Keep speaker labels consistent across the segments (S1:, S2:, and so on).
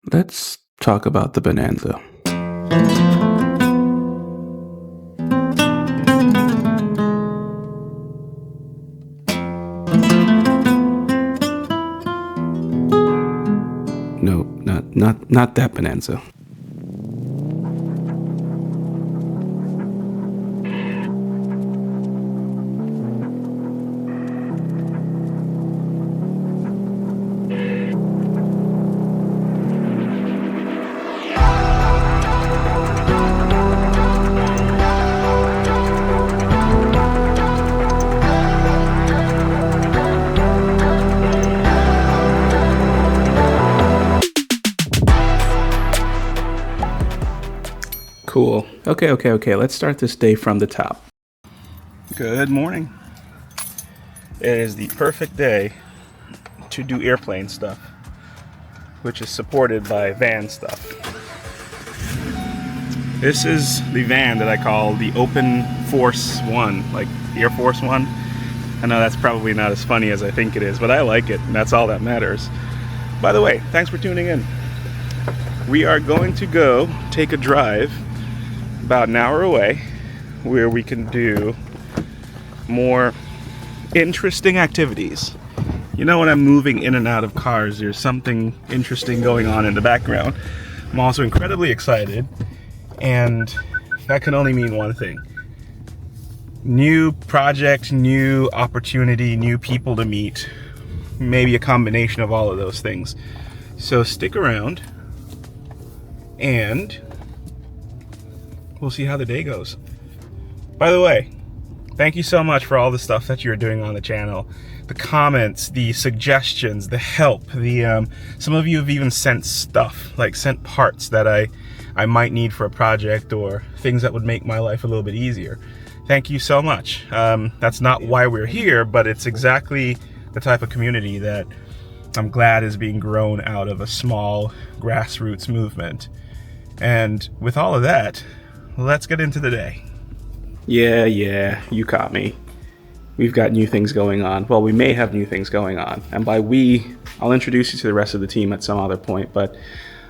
S1: Let's talk about the Bonanza. No, not that Bonanza. Cool. Okay. Let's start this day from the top.
S2: Good morning. It is the perfect day to do airplane stuff, which is supported by van stuff. This is the van that I call the Open Force One, like Air Force One. I know that's probably not as funny as I think it is, but I like it, and that's all that matters. By the way, thanks for tuning in. We are going to go take a drive about an hour away where we can do more interesting activities. You know, when I'm moving in and out of cars, there's something interesting going on in the background. I'm also incredibly excited, and that can only mean one thing. New project, new opportunity, new people to meet, maybe a combination of all of those things. So stick around and we'll see how the day goes. By the way, thank you so much for all the stuff that you're doing on the channel. The comments, the suggestions, the help, some of you have even sent stuff, like sent parts that I might need for a project or things that would make my life a little bit easier. Thank you so much. That's not why we're here, but it's exactly the type of community that I'm glad is being grown out of a small grassroots movement. And with all of that, let's get into the day.
S1: Yeah, you caught me. We've got new things going on. Well, we may have new things going on. And by we, I'll introduce you to the rest of the team at some other point, but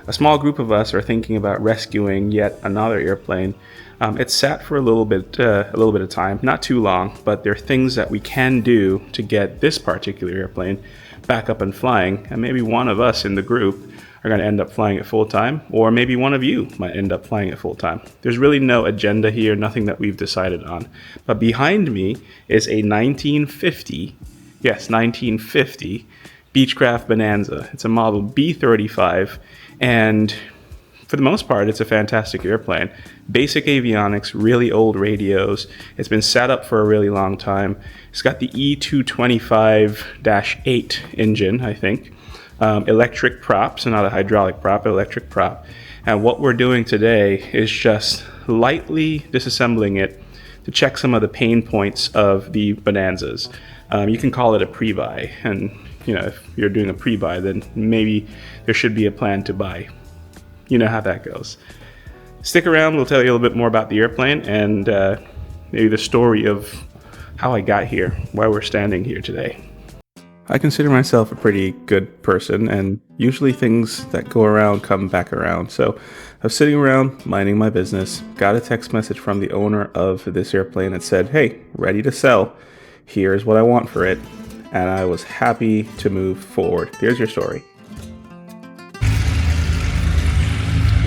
S1: a small group of us are thinking about rescuing yet another airplane. It's sat for a little bit of time, not too long, but there are things that we can do to get this particular airplane back up and flying, and maybe one of us in the group are going to end up flying it full time, or maybe one of you might end up flying it full time. There's really no agenda here, nothing that we've decided on. But behind me is a 1950 Beechcraft Bonanza. It's a model B35, and for the most part, it's a fantastic airplane. Basic avionics, really old radios. It's been set up for a really long time. It's got the E225-8 engine, I think. Electric prop, so not a hydraulic prop, electric prop. And what we're doing today is just lightly disassembling it to check some of the pain points of the Bonanzas. You can call it a pre-buy, and you know, if you're doing a pre-buy, then maybe there should be a plan to buy. You know how that goes. Stick around, we'll tell you a little bit more about the airplane and maybe the story of how I got here, why we're standing here today. I consider myself a pretty good person, and usually things that go around come back around. So I was sitting around minding my business, got a text message from the owner of this airplane that said, "Hey, ready to sell. Here's what I want for it." And I was happy to move forward. Here's your story.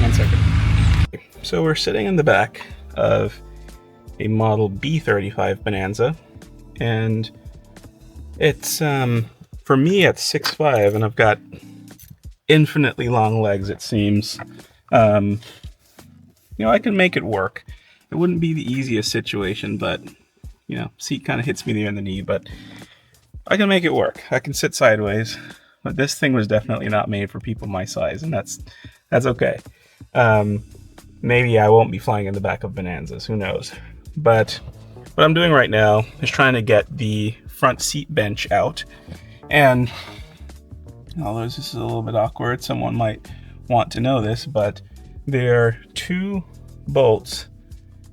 S1: One second. So we're sitting in the back of a model B35 Bonanza, and it's for me at 6'5", and I've got infinitely long legs, it seems. I can make it work. It wouldn't be the easiest situation, but seat kind of hits me there in the knee, but I can make it work. I can sit sideways, but this thing was definitely not made for people my size, and that's okay. Maybe I won't be flying in the back of Bonanzas, who knows? But what I'm doing right now is trying to get the front seat bench out. And although this is a little bit awkward, someone might want to know this, but there are two bolts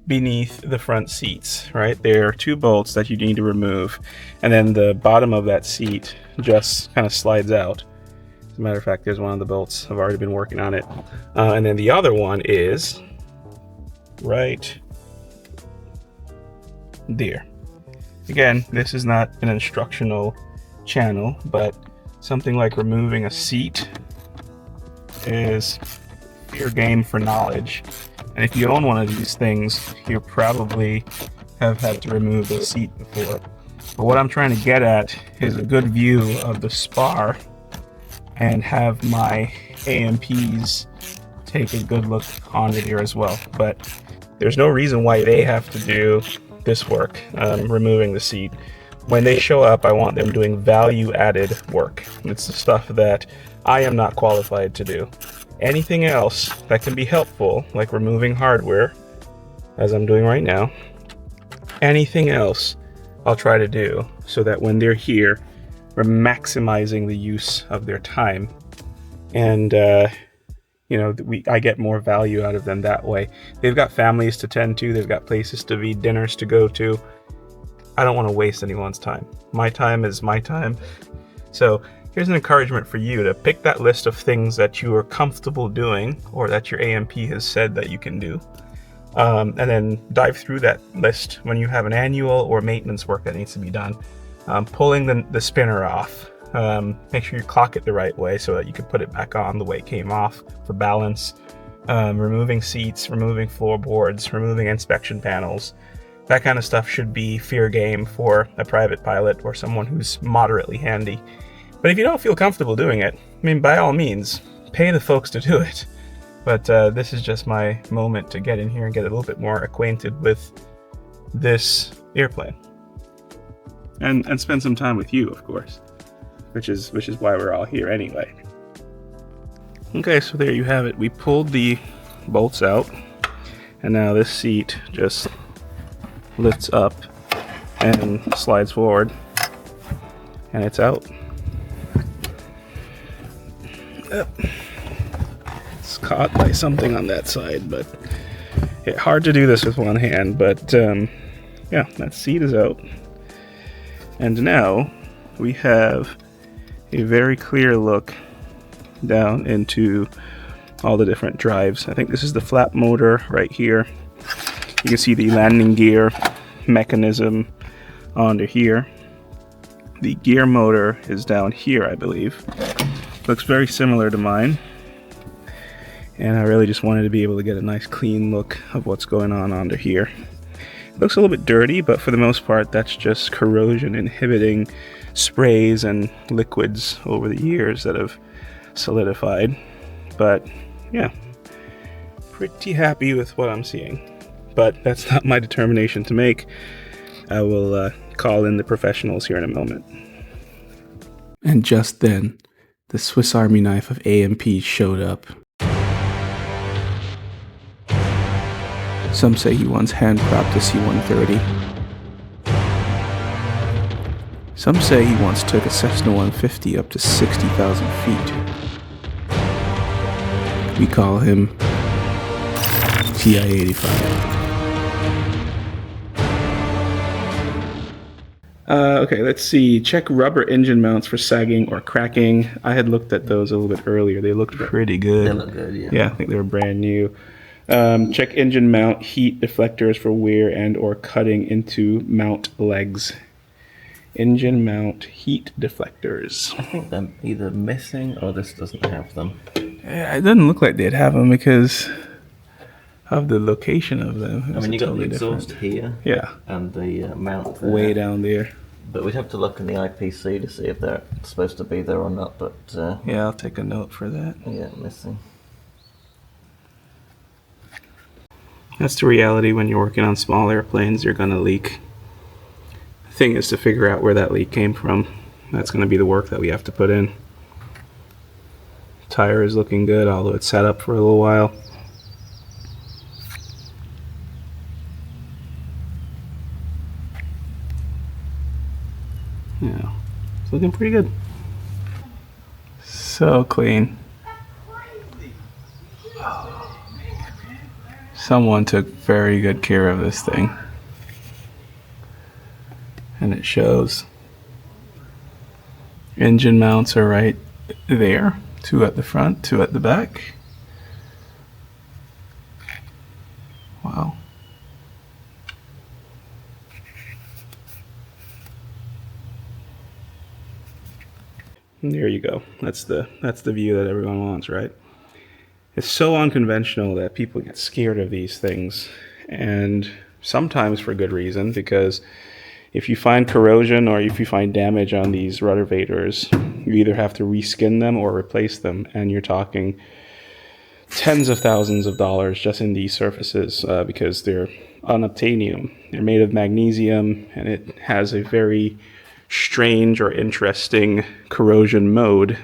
S1: beneath the front seats, right? There are two bolts that you need to remove, and then the bottom of that seat just kind of slides out. As a matter of fact, there's one of the bolts. I've already been working on it. And then the other one is right there. Again, this is not an instructional channel, but something like removing a seat is your game for knowledge. And if you own one of these things, you probably have had to remove the seat before. But what I'm trying to get at is a good view of the spar and have my AMPs take a good look on it here as well. But there's no reason why they have to do this work, removing the seat. When they show up, I want them doing value-added work. It's the stuff that I am not qualified to do. Anything else that can be helpful, like removing hardware, as I'm doing right now, anything else I'll try to do so that when they're here, we're maximizing the use of their time. And I get more value out of them that way. They've got families to tend to, they've got places to be, dinners to go to. I don't want to waste anyone's time. My time is my time. So here's an encouragement for you to pick that list of things that you are comfortable doing or that your AMP has said that you can do. And then dive through that list when you have an annual or maintenance work that needs to be done. Pulling the spinner off. Make sure you clock it the right way so that you can put it back on the way it came off for balance. Removing seats, removing floorboards, removing inspection panels. That kind of stuff should be fair game for a private pilot or someone who's moderately handy. But if you don't feel comfortable doing it, I mean, by all means, pay the folks to do it. But this is just my moment to get in here and get a little bit more acquainted with this airplane. And spend some time with you, of course. Which is why we're all here anyway. Okay, so there you have it. We pulled the bolts out, and now this seat just lifts up and slides forward, and it's out. It's caught by something on that side, but hard to do this with one hand, but yeah, that seat is out. And now we have a very clear look down into all the different drives. I think this is the flap motor right here. You can see the landing gear mechanism under here. The gear motor is down here, I believe. Looks very similar to mine. And I really just wanted to be able to get a nice clean look of what's going on under here. It looks a little bit dirty, but for the most part, that's just corrosion inhibiting sprays and liquids over the years that have solidified. But yeah, pretty happy with what I'm seeing. But that's not my determination to make. I will call in the professionals here in a moment. And just then, the Swiss Army knife of AMP showed up. Some say he once hand-propped a C-130. Some say he once took a Cessna 150 up to 60,000 feet. We call him TI-85. Okay, let's see. Check rubber engine mounts for sagging or cracking. I had looked at those a little bit earlier. They looked pretty good.
S3: They look good, yeah.
S1: Yeah, I think they were brand new. Check engine mount heat deflectors for wear and or cutting into mount legs. Engine mount heat deflectors.
S3: I think they're either missing or this doesn't have them.
S1: Yeah, it doesn't look like they'd have them because of the location of them.
S3: I mean, you got the exhaust here.
S1: Yeah.
S3: And the mount there.
S1: Way down there.
S3: But we'd have to look in the IPC to see if they're supposed to be there or not. But
S1: yeah, I'll take a note for that.
S3: Yeah, missing.
S1: That's the reality when you're working on small airplanes, you're going to leak. The thing is to figure out where that leak came from. That's going to be the work that we have to put in. Tire is looking good, although it's sat up for a little while. Yeah, it's looking pretty good. So clean. Someone took very good care of this thing. And it shows. Engine mounts are right there. 2 at the front, 2 at the back. Wow. And there you go. That's the view that everyone wants, right? It's so unconventional that people get scared of these things, and sometimes for good reason, because if you find corrosion or if you find damage on these ruddervators, you either have to reskin them or replace them, and you're talking tens of thousands of dollars just in these surfaces because they're unobtainium. They're made of magnesium, and it has a very strange or interesting corrosion mode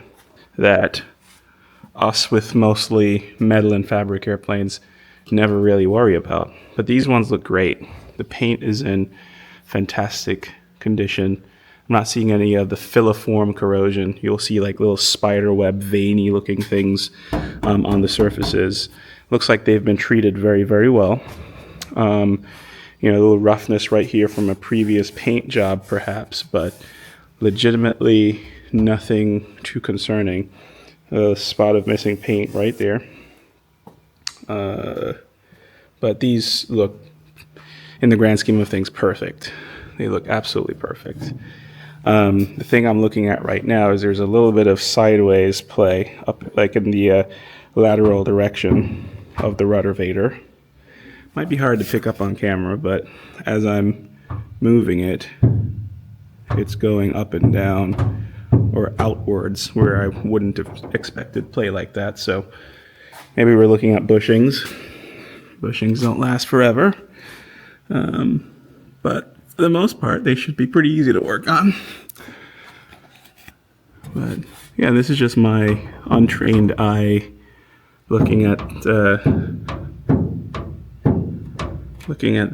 S1: that us with mostly metal and fabric airplanes never really worry about. But these ones look great. The paint is in fantastic condition. I'm not seeing any of the filiform corrosion. You'll see like little spider web veiny looking things on the surfaces. Looks like they've been treated very, very well. You know, a little roughness right here from a previous paint job perhaps, but legitimately nothing too concerning. A spot of missing paint right there. But these look, in the grand scheme of things, perfect. They look absolutely perfect. The thing I'm looking at right now is there's a little bit of sideways play up, like in the lateral direction of the ruddervator. Might be hard to pick up on camera, but as I'm moving it, it's going up and down or outwards where I wouldn't have expected play like that. So maybe we're looking at bushings. Bushings don't last forever, but for the most part, they should be pretty easy to work on. But yeah, this is just my untrained eye looking at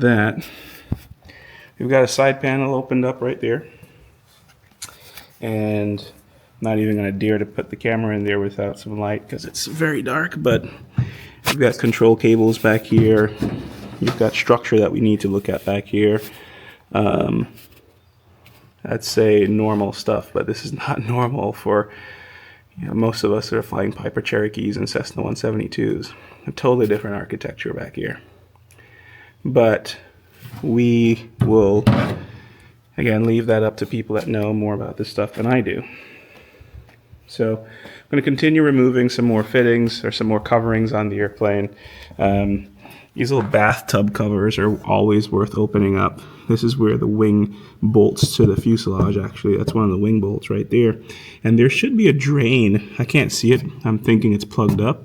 S1: that. We've got a side panel opened up right there, and I'm not even going to dare to put the camera in there without some light because it's very dark. But we've got control cables back here. We've got structure that we need to look at back here. I'd say normal stuff, but this is not normal for most of us that are flying Piper Cherokees and Cessna 172s. A totally different architecture back here. But we will, again, leave that up to people that know more about this stuff than I do. So I'm going to continue removing some more fittings or some more coverings on the airplane. These little bathtub covers are always worth opening up. This is where the wing bolts to the fuselage, actually. That's one of the wing bolts right there. And there should be a drain. I can't see it. I'm thinking it's plugged up.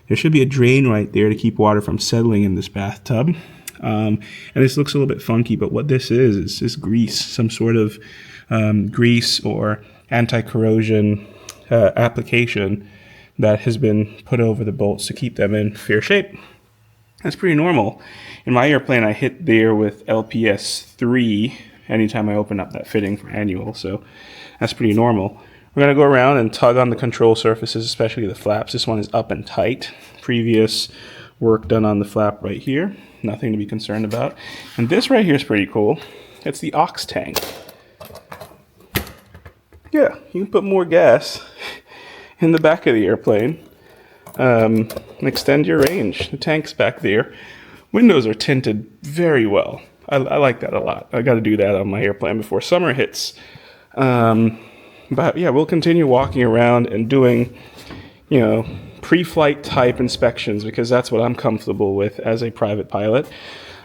S1: There should be a drain right there to keep water from settling in this bathtub. And this looks a little bit funky, but what this is grease, some sort of grease or anti-corrosion application that has been put over the bolts to keep them in fair shape. That's pretty normal. In my airplane, I hit there with LPS 3 anytime I open up that fitting for annual, so that's pretty normal. We're going to go around and tug on the control surfaces, especially the flaps. This one is up and tight. Previous work done on the flap right here. Nothing to be concerned about. And this right here is pretty cool. It's the aux tank. Yeah, you can put more gas in the back of the airplane and extend your range. The tank's back there. Windows are tinted very well. I like that a lot. I got to do that on my airplane before summer hits. But yeah, we'll continue walking around and doing, pre-flight type inspections because that's what I'm comfortable with as a private pilot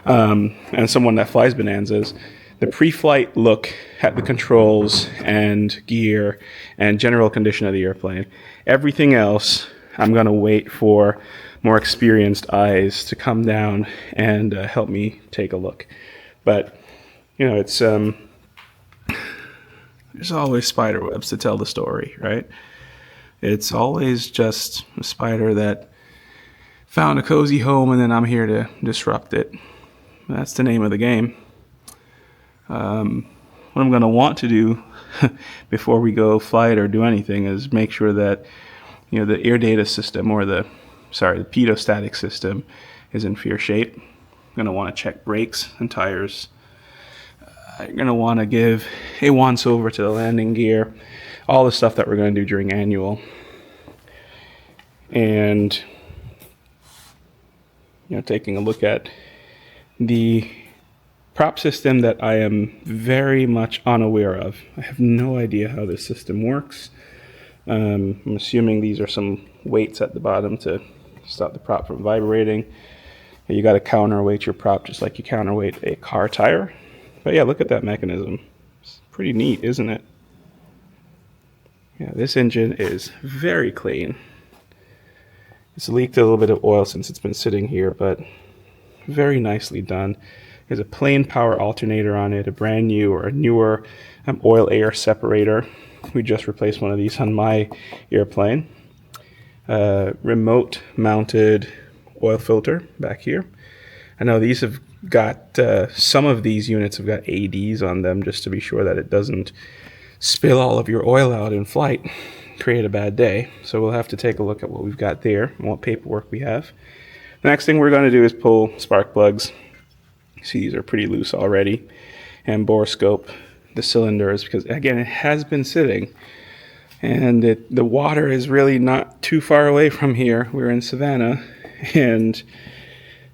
S1: and someone that flies Bonanzas. The pre-flight look at the controls and gear and general condition of the airplane. Everything else, I'm going to wait for more experienced eyes to come down and help me take a look. But, it's there's always spider webs to tell the story, right? It's always just a spider that found a cozy home and then I'm here to disrupt it. That's the name of the game. What I'm going to want to do before we go flight or do anything is make sure that the air data system or the pedostatic system is in fair shape. I'm going to want to check brakes and tires. I'm going to want to give a once over to the landing gear, all the stuff that we're going to do during annual. And taking a look at the prop system that I am very much unaware of. I have no idea how this system works. I'm assuming these are some weights at the bottom to stop the prop from vibrating. You got to counterweight your prop just like you counterweight a car tire. But yeah, look at that mechanism. It's pretty neat, isn't it? Yeah, this engine is very clean. It's leaked a little bit of oil since it's been sitting here, but very nicely done. There's a plain power alternator on it, a brand new or a newer oil air separator. We just replaced one of these on my airplane. Remote mounted oil filter back here. I know these have got, some of these units have got ADs on them just to be sure that it doesn't spill all of your oil out in flight, create a bad day. So we'll have to take a look at what we've got there and what paperwork we have. The next thing we're going to do is pull spark plugs. See, these are pretty loose already. And borescope the cylinders, because again, it has been sitting and the water is really not too far away from here. We're in Savannah, and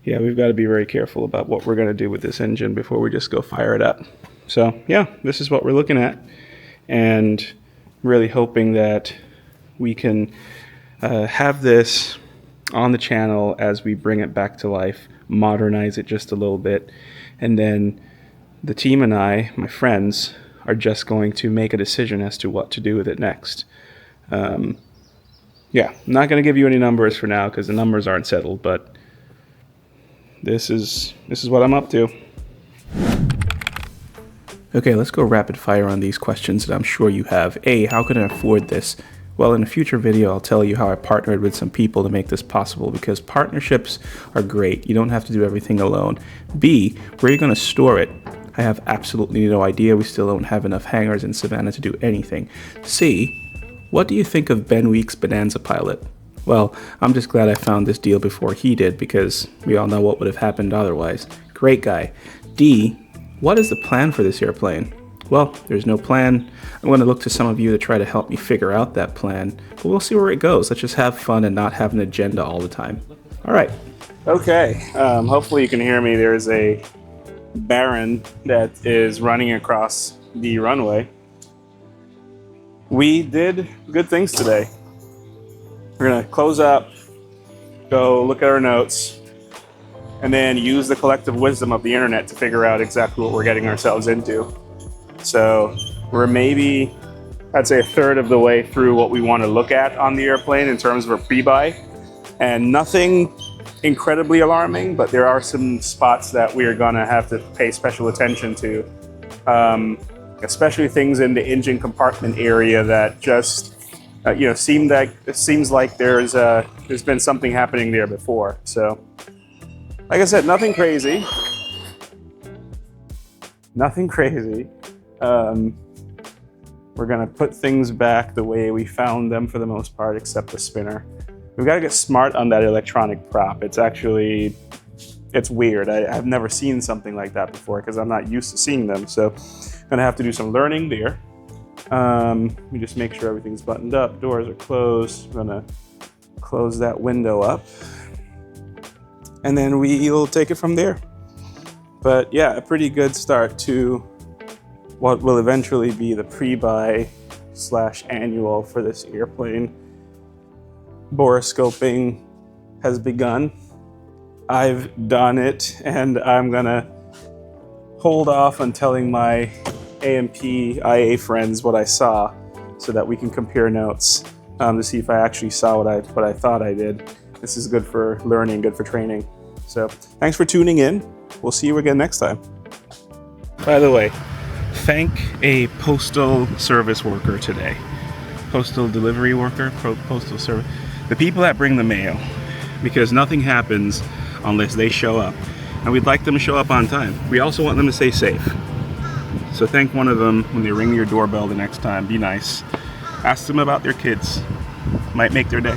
S1: yeah, we've got to be very careful about what we're going to do with this engine before we just go fire it up. So yeah, this is what we're looking at, and really hoping that we can have this on the channel as we bring it back to life, modernize it just a little bit, and then the team and I, my friends, are just going to make a decision as to what to do with it next. Yeah, I'm not going to give you any numbers for now because the numbers aren't settled, but this is what I'm up to. Okay, let's go rapid fire on these questions that I'm sure you have. A, how can I afford this? Well, in a future video, I'll tell you how I partnered with some people to make this possible, because partnerships are great. You don't have to do everything alone. B, where are you going to store it? I have absolutely no idea. We still don't have enough hangars in Savannah to do anything. C, what do you think of Ben Week's Bonanza pilot? Well, I'm just glad I found this deal before he did, because we all know what would have happened otherwise. Great guy. D, what is the plan for this airplane? Well, there's no plan. I'm going to look to some of you to try to help me figure out that plan, but we'll see where it goes. Let's just have fun and not have an agenda all the time. All right. Okay. Hopefully you can hear me. There's a Baron that is running across the runway. We did good things today. We're going to close up, go look at our notes, and then use the collective wisdom of the internet to figure out exactly what we're getting ourselves into. So we're maybe, I'd say, a third of the way through what we want to look at on the airplane in terms of a pre-buy, and nothing incredibly alarming, but there are some spots that we are going to have to pay special attention to, especially things in the engine compartment area that just seems like there's been something happening there before. So like I said, nothing crazy. We're gonna put things back the way we found them for the most part, except the spinner. We've got to get smart on that electronic prop. It's weird. I've never seen something like that before because I'm not used to seeing them. So I'm gonna have to do some learning there. We just make sure everything's buttoned up, doors are closed. I'm gonna close that window up, and then we'll take it from there. But yeah, a pretty good start to what will eventually be the pre-buy / annual for this airplane. Borescoping has begun. I've done it, and I'm gonna hold off on telling my AMP IA friends what I saw so that we can compare notes to see if I actually saw what I thought I did. This is good for learning, good for training. So thanks for tuning in. We'll see you again next time. By the way, thank a postal service worker today. Postal delivery worker, postal service. The people that bring the mail, because nothing happens unless they show up. And we'd like them to show up on time. We also want them to stay safe. So thank one of them when they ring your doorbell the next time. Be nice. Ask them about their kids. Might make their day.